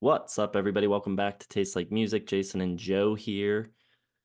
What's up, everybody? Welcome back to Taste Like Music. Jason and Joe here.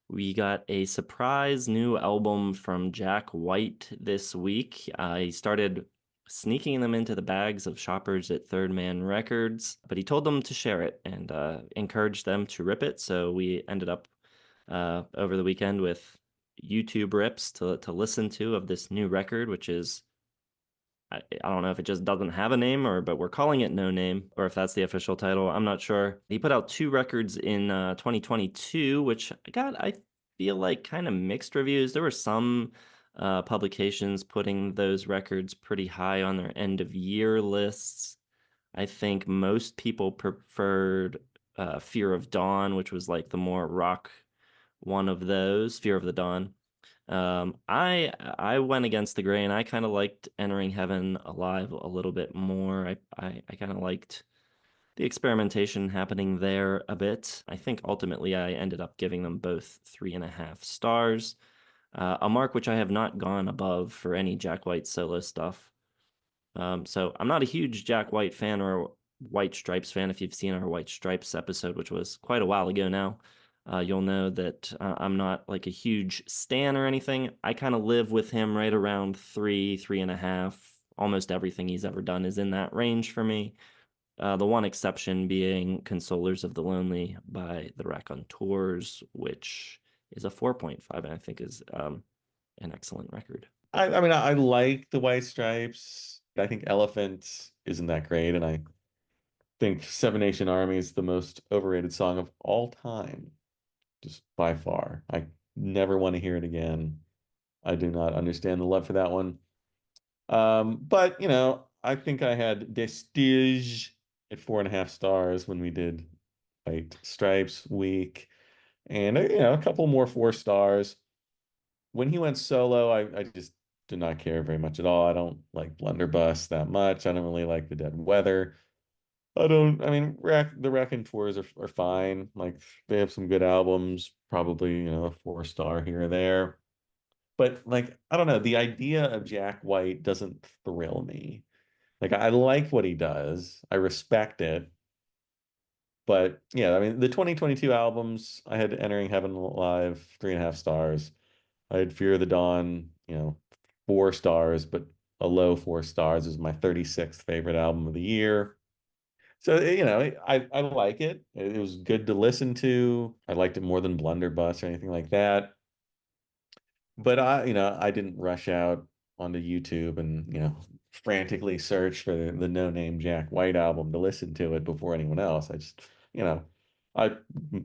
We got a surprise new album from Jack White this week. He started sneaking them into the bags of shoppers at Third Man Records, but he told them to share it and encouraged them to rip it. So we ended up over the weekend with YouTube rips to listen to of this new record, which is I don't know if it just doesn't have a name but we're calling it No Name, or if that's the official title. I'm not sure. He put out two records in 2022, which I feel like kind of mixed reviews. There were some publications putting those records pretty high on their end of year lists. I think most people preferred Fear of Dawn, which was like the more rock one of those, Fear of the Dawn. I went against the grain. I kind of liked Entering Heaven Alive a little bit more. I kind of liked the experimentation happening there a bit. I think ultimately I ended up giving them both 3.5 stars, a mark which I have not gone above for any Jack White solo stuff. So I'm not a huge Jack White fan or White Stripes fan. If you've seen our White Stripes episode, which was quite a while ago now, you'll know that I'm not like a huge stan or anything. I kind of live with him right around 3.5. Almost everything he's ever done is in that range for me. The one exception being Consolers of the Lonely by the Raconteurs, which is a 4.5, and I think is an excellent record. I like the White Stripes. I think Elephant isn't that great, and I think Seven Nation Army is the most overrated song of all time, just by far. I never want to hear it again. I do not understand the love for that one. But I think I had Destige at 4.5 stars when we did White Stripes week, and a couple more 4 stars. When he went solo, I just did not care very much at all. I don't like Blunderbuss that much. I don't really like the Dead Weather. I mean, the Raconteurs are fine. Like, they have some good albums, probably, a 4 star here or there. But, like, I don't know, the idea of Jack White doesn't thrill me. Like, I like what he does. I respect it. But yeah, I mean, the 2022 albums, I had Entering Heaven Alive, 3.5 stars. I had Fear of the Dawn, 4 stars, but a low 4 stars is my 36th favorite album of the year. So, I like it. It was good to listen to. I liked it more than Blunderbuss or anything like that. But I didn't rush out onto YouTube and, frantically search for the No Name Jack White album to listen to it before anyone else. I just, you know, I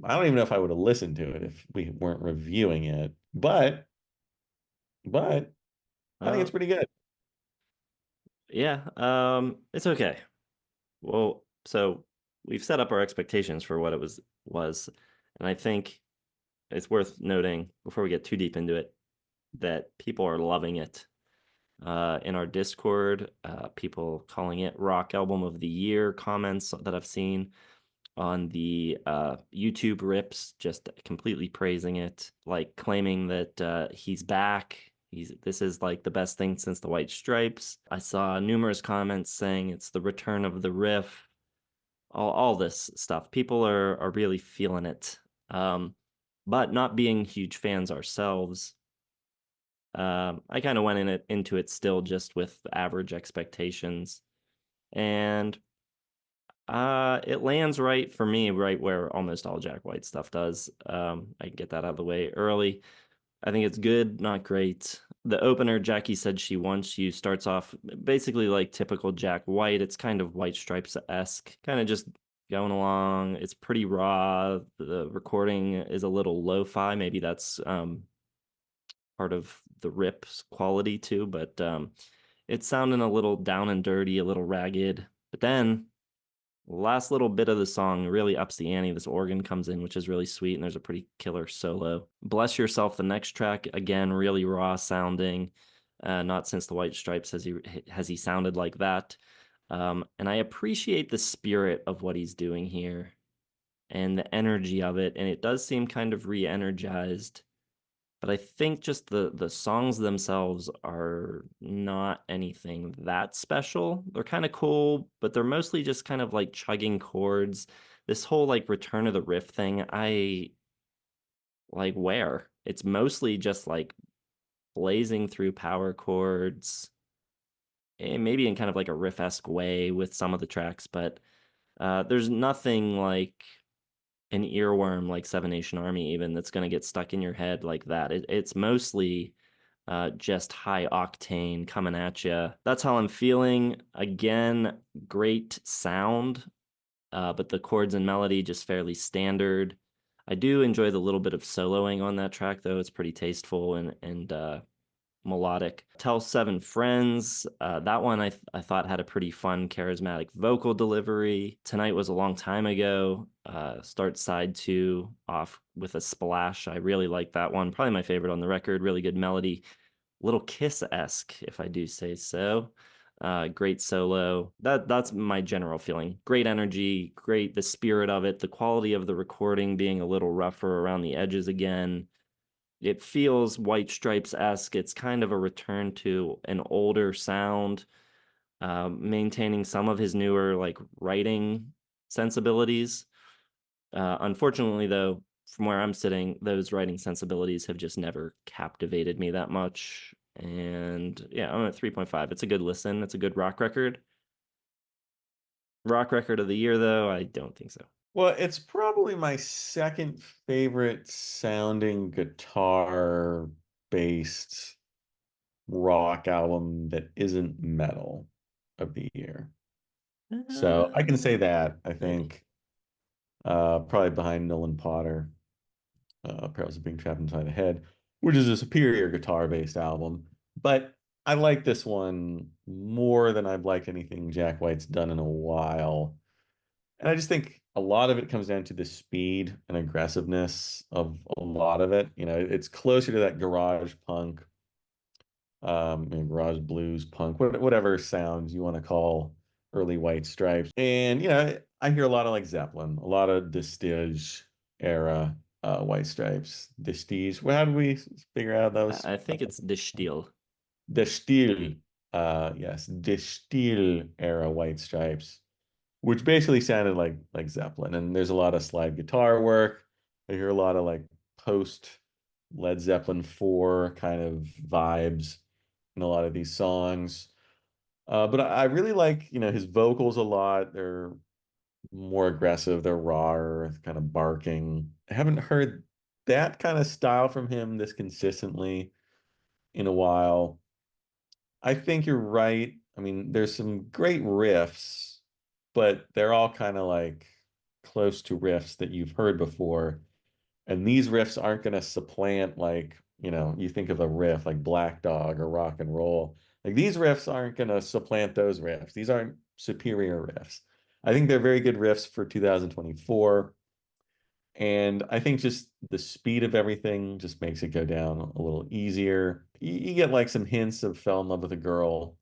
I don't even know if I would have listened to it if we weren't reviewing it. But I think Uh, it's pretty good. yeah, it's okay. Well, so we've set up our expectations for what it was, and I think it's worth noting before we get too deep into it that people are loving it. In our Discord, people calling it Rock Album of the Year comments that I've seen on the YouTube rips, just completely praising it, like claiming that he's back. This is like the best thing since the White Stripes. I saw numerous comments saying it's the return of the riff, all this stuff. People are really feeling it. But not being huge fans ourselves, I kind of went into it still just with average expectations, and it lands right for me, right where almost all Jack White stuff does. I can get that out of the way early. I think it's good, not great. The opener, Jackie Said She Wants You, starts off basically like typical Jack White. It's kind of White Stripes-esque, kind of just going along. It's pretty raw. The recording is a little lo-fi. Maybe that's part of the rip's quality too, but it's sounding a little down and dirty, a little ragged. But then last little bit of the song really ups the ante. This organ comes in, which is really sweet, and there's a pretty killer solo. Bless Yourself, the next track, again, really raw sounding. Not since the White Stripes has he sounded like that. And I appreciate the spirit of what he's doing here and the energy of it, and it does seem kind of re-energized. But I think just the songs themselves are not anything that special. They're kind of cool, but they're mostly just kind of like chugging chords this whole like return of the riff thing, I like where it's mostly just like blazing through power chords, and maybe in kind of like a riff-esque way with some of the tracks, but there's nothing like an earworm like Seven Nation Army even that's going to get stuck in your head like that. It's mostly just high octane coming at you. That's how I'm feeling. Again, great sound, but the chords and melody just fairly standard. I do enjoy the little bit of soloing on that track, though. It's pretty tasteful and melodic. Tell Seven Friends, that one I thought had a pretty fun, charismatic vocal delivery. Tonight Was a Long Time Ago. Start side two off with a splash. I really like that one. Probably my favorite on the record. Really good melody. Little Kiss-esque, if I do say so. Great solo. That's my general feeling. Great energy, great the spirit of it, the quality of the recording being a little rougher around the edges again. It feels White Stripes-esque. It's kind of a return to an older sound, maintaining some of his newer like writing sensibilities. Unfortunately, though, from where I'm sitting, those writing sensibilities have just never captivated me that much. And yeah, I'm at 3.5. It's a good listen. It's a good rock record. Rock record of the year, though, I don't think so. Well, it's probably my second favorite sounding guitar based rock album that isn't metal of the year. So I can say that, I Okay. think, probably behind Nolan Potter, Perils of Being Trapped Inside the Head, which is a superior guitar based album. But I like this one more than I've liked anything Jack White's done in a while. And I just think a lot of it comes down to the speed and aggressiveness of a lot of it. You know, it's closer to that garage punk, garage blues punk, whatever sounds you want to call early White Stripes. And, I hear a lot of like Zeppelin, a lot of Distige era White Stripes. Distige. Well, how do we figure out those? I think it's the Stiel. Distil. Yes, Distil era White Stripes, which basically sounded like Zeppelin. And there's a lot of slide guitar work. I hear a lot of like post Led Zeppelin 4 kind of vibes in a lot of these songs. But I really like, his vocals a lot. They're more aggressive, they're rawer, kind of barking. I haven't heard that kind of style from him this consistently in a while. I think you're right. I mean, there's some great riffs, but they're all kind of like close to riffs that you've heard before. And these riffs aren't going to supplant, like, you think of a riff like Black Dog or Rock and Roll. Like these riffs aren't going to supplant those riffs. These aren't superior riffs. I think they're very good riffs for 2024. And I think just the speed of everything just makes it go down a little easier. You get like some hints of Fell in Love with a Girl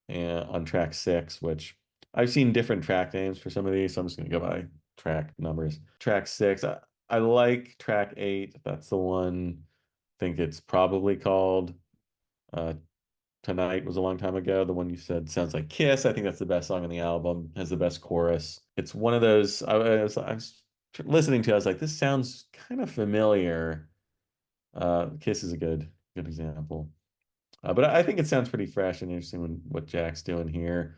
on track 6, which I've seen different track names for some of these, so I'm just gonna go by track numbers. Track 6, I like track 8. That's the one. I think it's probably called uh, Tonight Was a Long Time Ago. The one you said sounds like Kiss. I think that's the best song on the album. Has the best chorus. It's one of those. I was listening to. I was like, this sounds kind of familiar. Kiss is a good example. But I think it sounds pretty fresh and interesting what Jack's doing here.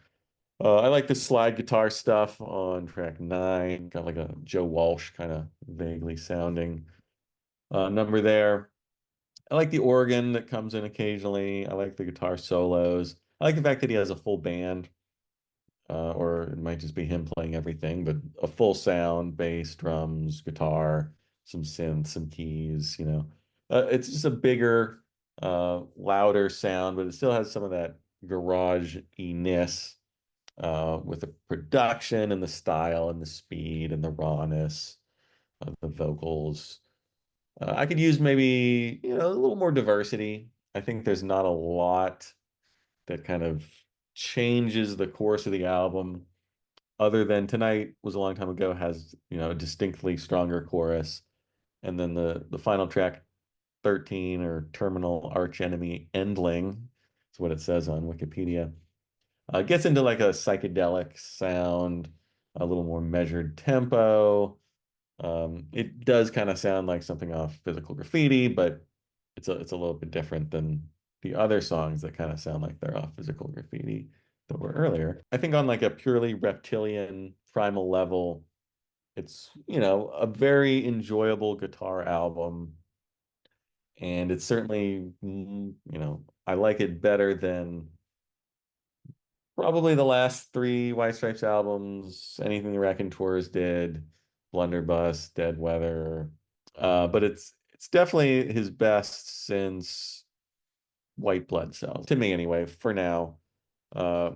I like the slide guitar stuff on track 9. Got like a Joe Walsh kind of vaguely sounding number there. I like the organ that comes in occasionally. I like the guitar solos. I like the fact that he has a full band, or it might just be him playing everything, but a full sound, bass, drums, guitar, some synths, some keys, It's just a bigger, louder sound, but it still has some of that garage-iness with the production and the style and the speed and the rawness of the vocals. I could use maybe, a little more diversity. I think there's not a lot that kind of changes the course of the album, other than Tonight Was a Long Time Ago has, a distinctly stronger chorus. And then the final track, 13, or Terminal Arch Enemy Endling, is what it says on Wikipedia. Gets into like a psychedelic sound. a little more measured tempo. It does kind of sound like something off Physical Graffiti, but it's a little bit different than the other songs that kind of sound like they're off Physical Graffiti that were earlier. I think on like a purely reptilian primal level, it's, a very enjoyable guitar album. And it's certainly, I like it better than probably the last three White Stripes albums, anything the Raconteurs did, Blunderbuss, Dead Weather. But it's definitely his best since White Blood Cells, to me anyway, for now. Uh,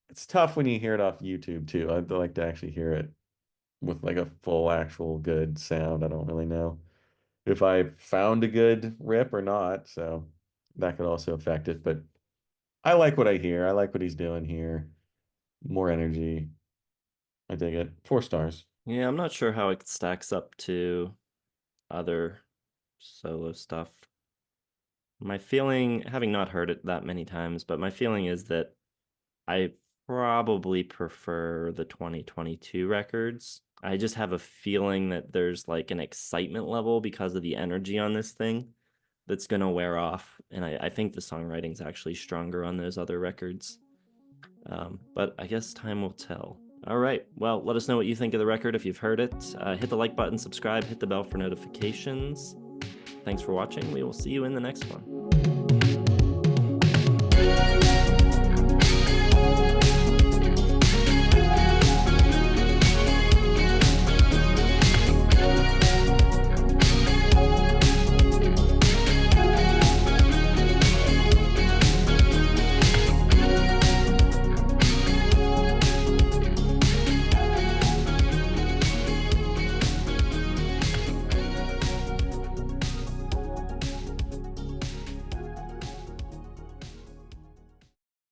it's tough when you hear it off YouTube too. I'd like to actually hear it with like a full actual good sound. I don't really know if I found a good rip or not, so that could also affect it. But I like what I hear. I like what he's doing here. More energy. I dig it. 4 stars. Yeah, I'm not sure how it stacks up to other solo stuff. My feeling, having not heard it that many times, but my feeling is that I probably prefer the 2022 records. I just have a feeling that there's like an excitement level because of the energy on this thing that's gonna wear off. And I think the songwriting's actually stronger on those other records. But I guess time will tell. All right, well, let us know what you think of the record if you've heard it. Hit the like button, subscribe, hit the bell for notifications. Thanks for watching. We will see you in the next one.